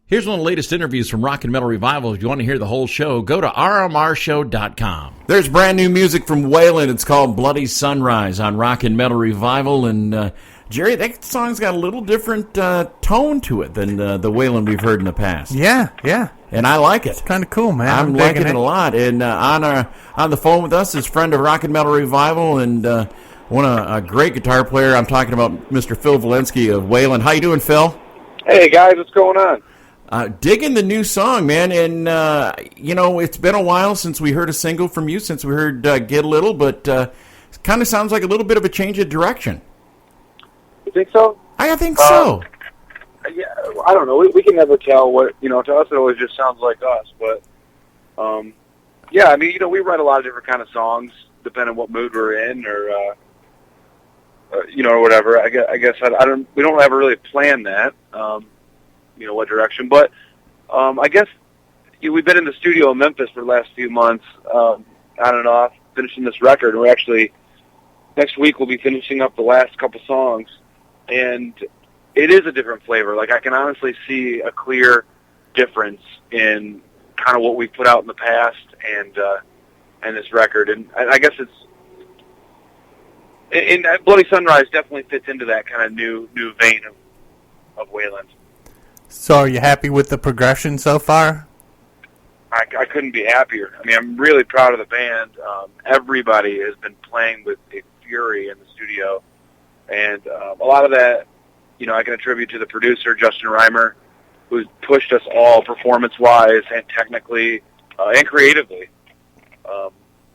Here's one of the latest interviews from Rock and Metal Revival. If you want to hear the whole show, go to rmrshow.com. There's brand new music from Waylon. It's called Bloody Sunrise on Rock and Metal Revival. And, Jerry, that song's got a little different tone to it than the Waylon we've heard in the past. Yeah. And I like it. Kind of cool, man. I'm liking it a lot. And on the phone with us is friend of Rock and Metal Revival and a great guitar player. I'm talking about Mr. Phil-Vilenski of Waylon. How you doing, Phil? Hey, guys, what's going on? Digging the new song, man, and, it's been a while since we heard a single from you, since we heard Get a Little, but it kind of sounds like a little bit of a change of direction. You think so? I think so. Yeah, I don't know. We can never tell what, to us it always just sounds like us, but, yeah, I mean, we write a lot of different kind of songs, depending on what mood we're in, or whatever. I guess we don't ever really plan that, what direction. But I guess we've been in the studio in Memphis for the last few months, on and off, finishing this record. We're actually, next week we'll be finishing up the last couple songs, and it is a different flavor. Like, I can honestly see a clear difference in kind of what we've put out in the past and this record. And I guess Bloody Sunrise definitely fits into that kind of new vein of Waylon. So are you happy with the progression so far? I couldn't be happier. I mean, I'm really proud of the band. Everybody has been playing with a fury in the studio. And a lot of that, I can attribute to the producer, Justin Reimer, who's pushed us all performance-wise and technically and creatively.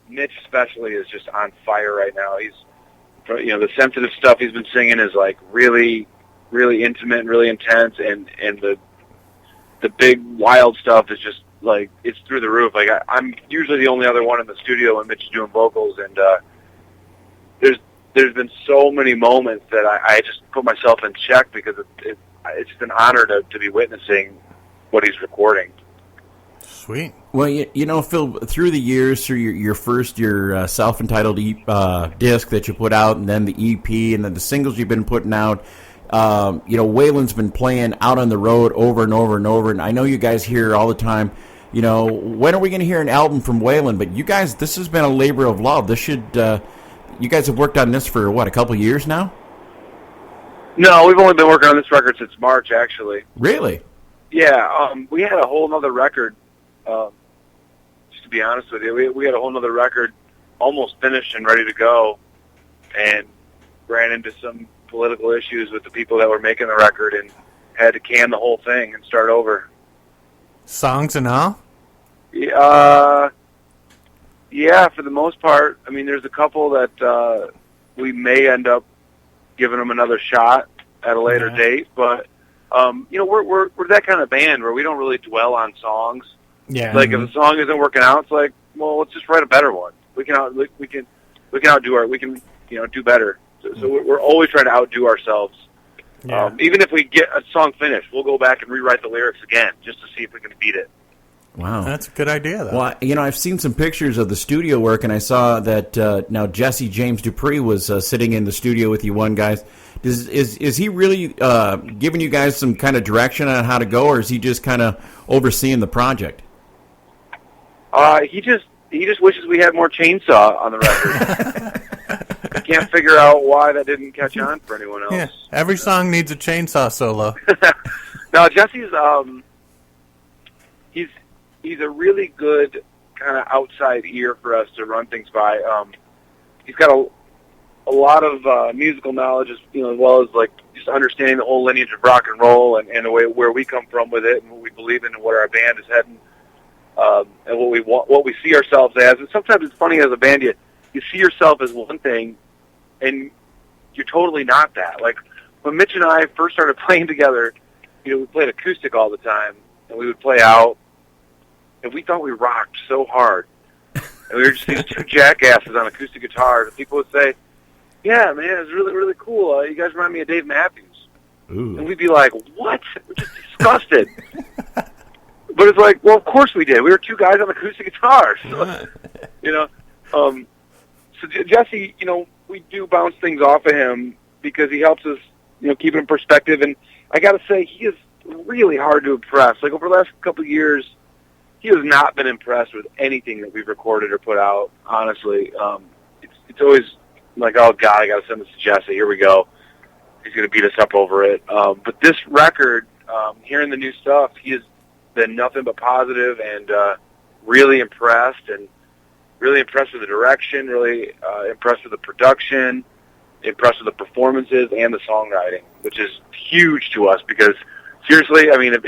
Mitch especially is just on fire right now. He's, the sensitive stuff he's been singing is like really, really intimate and really intense, and the big wild stuff is just like, it's through the roof. Like, I'm usually the only other one in the studio when Mitch is doing vocals, and there's been so many moments that I just put myself in check because it's an honor to be witnessing what he's recording. Sweet. Well, Phil, through the years, through your self-entitled disc that you put out, and then the EP, and then the singles you've been putting out, Waylon's been playing out on the road over and over and over, and I know you guys hear all the time, when are we going to hear an album from Waylon? But you guys, this has been a labor of love. This should, you guys have worked on this for, a couple of years now? No, we've only been working on this record since March, actually. Really? Yeah, we had a whole nother record, just to be honest with you. We had a whole nother record almost finished and ready to go, and ran into some political issues with the people that were making the record and had to can the whole thing and start over. Songs and all? Yeah, for the most part. I mean, there's a couple that we may end up giving them another shot at a later date, but we're that kind of band where we don't really dwell on songs. Yeah. Like, if a song isn't working out, it's like, well, let's just write a better one. We can do better. So we're always trying to outdo ourselves. Yeah. Even if we get a song finished, we'll go back and rewrite the lyrics again just to see if we can beat it. Wow. That's a good idea, though. Well, I've seen some pictures of the studio work, and I saw that now Jesse James Dupree was sitting in the studio with you one, guys. Is he really giving you guys some kind of direction on how to go, or is he just kind of overseeing the project? He just wishes we had more chainsaw on the record. I can't figure out why that didn't catch on for anyone else. Yeah, every song needs a chainsaw solo. No, Jesse's he's a really good kind of outside ear for us to run things by. He's got a lot of musical knowledge, as well as like just understanding the whole lineage of rock and roll and the way where we come from with it and what we believe in and where our band is heading, and what we want, what we see ourselves as. And sometimes it's funny as a band, you see yourself as one thing, and you're totally not that. Like, when Mitch and I first started playing together, we played acoustic all the time, and we would play out, and we thought we rocked so hard. And we were just these two jackasses on acoustic guitars, and people would say, yeah, man, it's really, really cool. You guys remind me of Dave Matthews. Ooh. And we'd be like, what? We're just disgusted. But it's like, well, of course we did. We were two guys on acoustic guitars. So Jesse, we do bounce things off of him because he helps us, keep it in perspective. And I got to say, he is really hard to impress. Like over the last couple of years, he has not been impressed with anything that we've recorded or put out. Honestly, it's always like, oh God, I got to send this to Jesse. Here we go. He's going to beat us up over it. But this record, hearing the new stuff, he has been nothing but positive and really impressed, and really impressed with the direction, really impressed with the production, impressed with the performances and the songwriting, which is huge to us because, seriously, I mean, if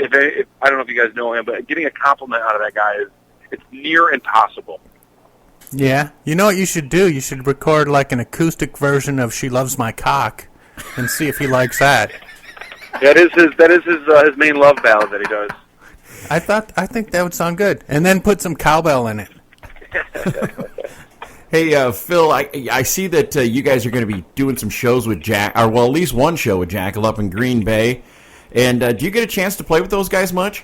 I don't know if you guys know him, but getting a compliment out of that guy it's near impossible. Yeah. You know what you should do? You should record like an acoustic version of "She Loves My Cock" and see if he likes that. That is his main love ballad that he does. I think that would sound good. And then put some cowbell in it. Hey, Phil, I see that you guys are going to be doing some shows with Jack, or well, at least one show with Jackal up in Green Bay. And do you get a chance to play with those guys much?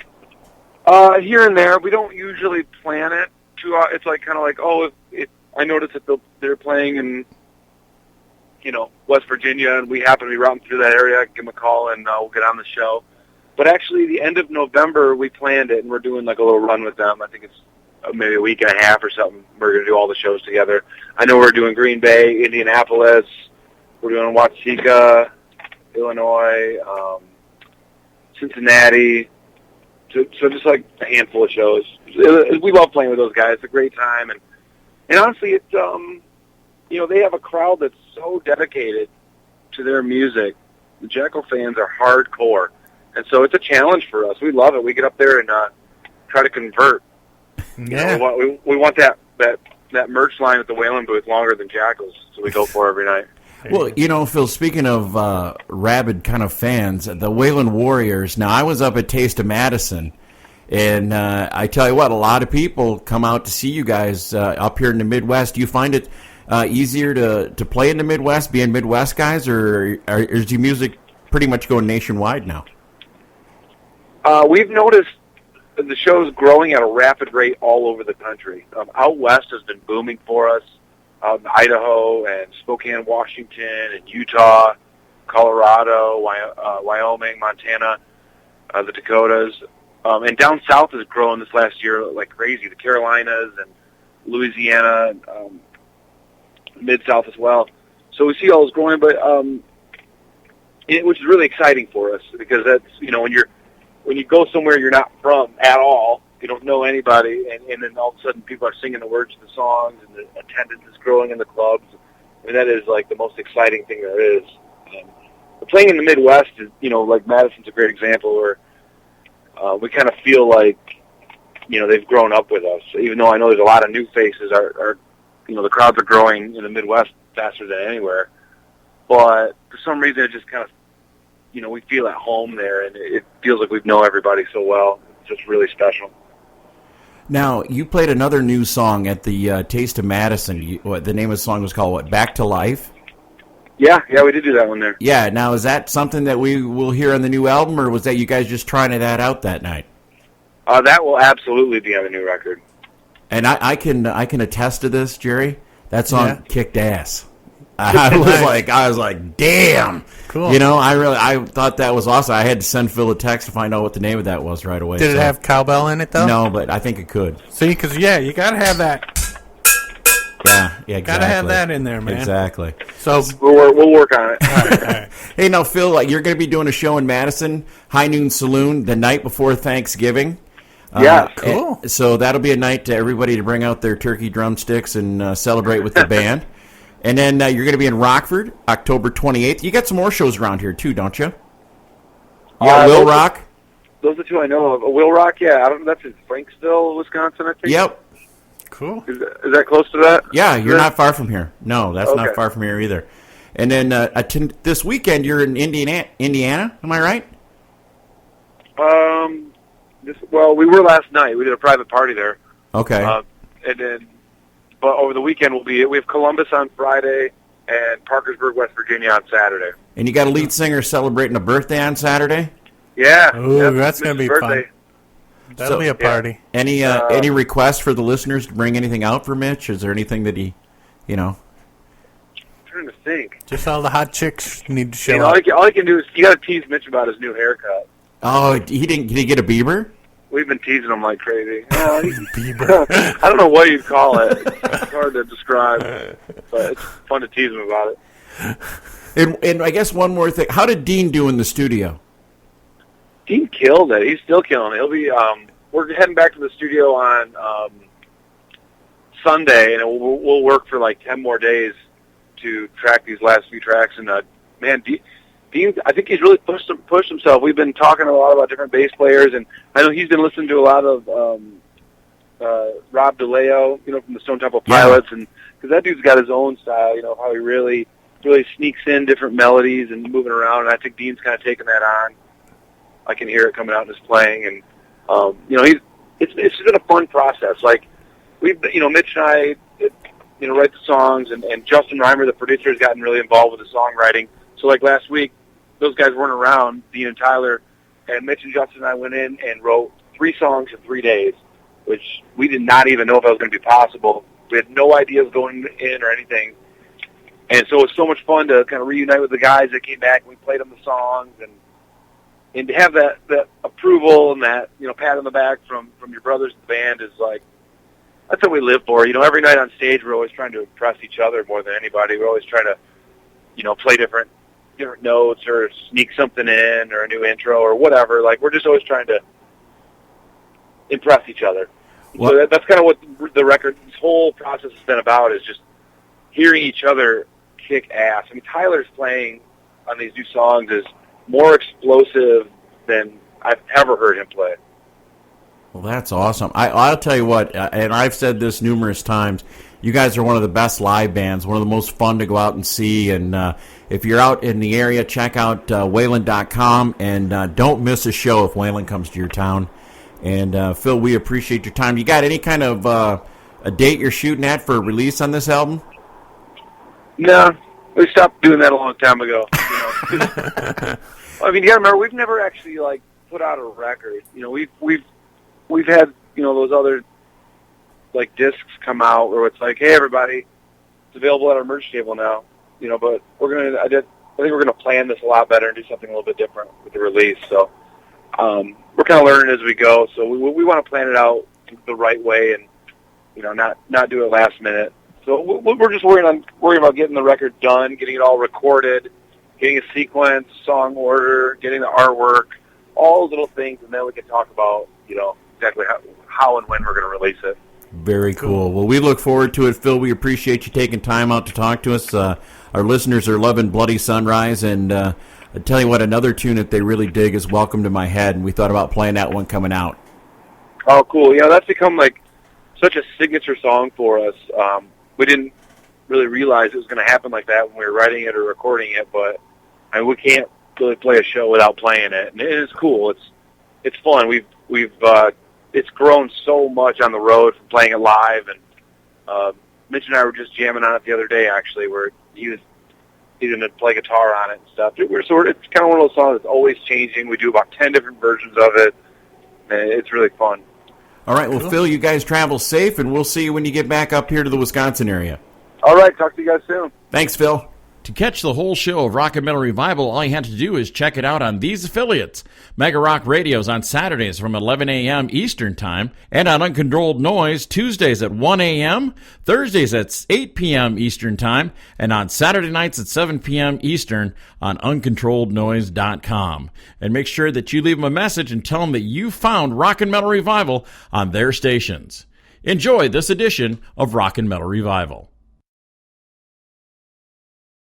Here and there. We don't usually plan it. It's like kind of like, oh, if I notice that they're playing in, West Virginia, and we happen to be routing through that area, I can give them a call, and we'll get on the show. But actually, the end of November, we planned it, and we're doing like a little run with them. I think it's maybe a week and a half or something. We're going to do all the shows together. I know we're doing Green Bay, Indianapolis. We're doing Watsika, Illinois, Cincinnati. So just like a handful of shows. We love playing with those guys. It's a great time. And honestly, it's, they have a crowd that's so dedicated to their music. The Jackal fans are hardcore. And so it's a challenge for us. We love it. We get up there and try to convert. Yeah. We want that merch line at the Whalen booth longer than Jackal's, so we go for every night. Well, Phil, speaking of rabid kind of fans, the Wayland Warriors, now I was up at Taste of Madison, and I tell you what, a lot of people come out to see you guys up here in the Midwest. Do you find it easier to play in the Midwest, being Midwest guys, or is your music pretty much going nationwide now? We've noticed the show's growing at a rapid rate all over the country. Out west has been booming for us, out in Idaho and Spokane, Washington, and Utah, Colorado, Wyoming, Montana, the Dakotas. And down south has grown this last year like crazy, the Carolinas and Louisiana, Mid-South as well. So we see all this growing, but which is really exciting for us because that's, when you go somewhere you're not from at all, you don't know anybody, and then all of a sudden people are singing the words to the songs, and the attendance is growing in the clubs. I mean, that is like the most exciting thing there is. But playing in the Midwest is, like Madison's a great example where we kind of feel like, they've grown up with us. Even though I know there's a lot of new faces, the crowds are growing in the Midwest faster than anywhere. But for some reason, it just kind of, we feel at home there, and it feels like we know everybody so well. It's just really special. Now, you played another new song at the Taste of Madison. The name of the song was called, what, Back to Life? Yeah, we did do that one there. Yeah, now is that something that we will hear on the new album, or was that you guys just trying that out that night? That will absolutely be on the new record. And I can attest to this, Jerry. That song kicked ass. I was like, damn. Cool. I thought that was awesome. I had to send Phil a text to find out what the name of that was right away. Did it have cowbell in it, though? No, but I think it could. See, because, you got to have that. Yeah, exactly. Got to have that in there, man. Exactly. So we'll work on it. All right. Hey, now, Phil, you're going to be doing a show in Madison, High Noon Saloon, the night before Thanksgiving. Yeah, cool. So that'll be a night to everybody to bring out their turkey drumsticks and celebrate with the band. And then you're going to be in Rockford, October 28th. You got some more shows around here, too, don't you? Will Rock? Those are two I know of. Will Rock, yeah. That's in Franksville, Wisconsin, I think. Yep. Cool. Is that close to that? Yeah, you're not far from here. No, that's not far from here either. And then this weekend, you're in Indiana. Am I right? We were last night. We did a private party there. Okay. But over the weekend we have Columbus on Friday and Parkersburg, West Virginia on Saturday. And you got a lead singer celebrating a birthday on Saturday? Yeah. Ooh, that's going to be birthday. Fun. That'll be a party. Yeah. Any requests for the listeners to bring anything out for Mitch? Is there anything that he, I'm trying to think. Just all the hot chicks need to show up. All he can do is you got to tease Mitch about his new haircut. Oh, he didn't. Did he get a Bieber? We've been teasing him like crazy. Bieber. I don't know what you'd call it. It's hard to describe, but it's fun to tease him about it. And I guess one more thing. How did Dean do in the studio? Dean killed it. He's still killing it. He'll be. We're heading back to the studio on Sunday, and we'll work for like 10 more days to track these last few tracks. And man, Dean, I think he's really pushed himself. We've been talking a lot about different bass players, and I know he's been listening to a lot of Rob DeLeo, from the Stone Temple Pilots, and because that dude's got his own style, how he really sneaks in different melodies and moving around. And I think Dean's kind of taking that on. I can hear it coming out in his playing, and it's been a fun process. Like we've, Mitch and I, write the songs, and Justin Reimer, the producer, has gotten really involved with the songwriting. So like last week, those guys weren't around, Dean and Tyler, and Mitch and Justin and I went in and wrote 3 songs in 3 days, which we did not even know if that was going to be possible. We had no ideas going in or anything. And so it was so much fun to kind of reunite with the guys that came back, and we played them the songs, and to have that approval and that, pat on the back from your brothers in the band is like, that's what we live for. Every night on stage we're always trying to impress each other more than anybody. We're always trying to, play different notes or sneak something in or a new intro or whatever. Like, we're just always trying to impress each other. Well, so that's kind of what the record, this whole process has been about, is just hearing each other kick ass. I mean, Tyler's playing on these new songs is more explosive than I've ever heard him play. Well, that's awesome. I'll tell you what, and I've said this numerous times, you guys are one of the best live bands, one of the most fun to go out and see. And if you're out in the area, check out Wayland.com, and don't miss a show if Wayland comes to your town. And, Phil, we appreciate your time. You got any kind of a date you're shooting at for a release on this album? No, we stopped doing that a long time ago. I mean, you got to remember, we've never actually, put out a record. We've had, those other discs come out where it's like, hey, everybody, it's available at our merch table now. But I think we're gonna plan this a lot better and do something a little bit different with the release. So we're kind of learning as we go. So we want to plan it out the right way and not do it last minute. So we're just worrying about getting the record done, getting it all recorded, getting a sequence, song order, getting the artwork, all those little things, and then we can talk about exactly how and when we're going to release it. Very cool. Well, we look forward to it, Phil. We appreciate you taking time out to talk to us. Our listeners are loving Bloody Sunrise, and I tell you what, another tune that they really dig is Welcome to My Head, and we thought about playing that one coming out. Oh, cool. That's become such a signature song for us. We didn't really realize it was going to happen like that when we were writing it or recording it, but we can't really play a show without playing it, and it is cool. It's fun. We've it's grown so much on the road from playing it live, and Mitch and I were just jamming on it the other day, actually, where he's going to play guitar on it and stuff. It's kind of one of those songs that's always changing. We do about 10 different versions of it, and it's really fun. All right, well, Phil, you guys travel safe, and we'll see you when you get back up here to the Wisconsin area. All right, talk to you guys soon. Thanks, Phil. To catch the whole show of Rock and Metal Revival, all you have to do is check it out on these affiliates. Mega Rock Radio's on Saturdays from 11 a.m. Eastern Time, and on Uncontrolled Noise Tuesdays at 1 a.m., Thursdays at 8 p.m. Eastern Time, and on Saturday nights at 7 p.m. Eastern on UncontrolledNoise.com. And make sure that you leave them a message and tell them that you found Rock and Metal Revival on their stations. Enjoy this edition of Rock and Metal Revival.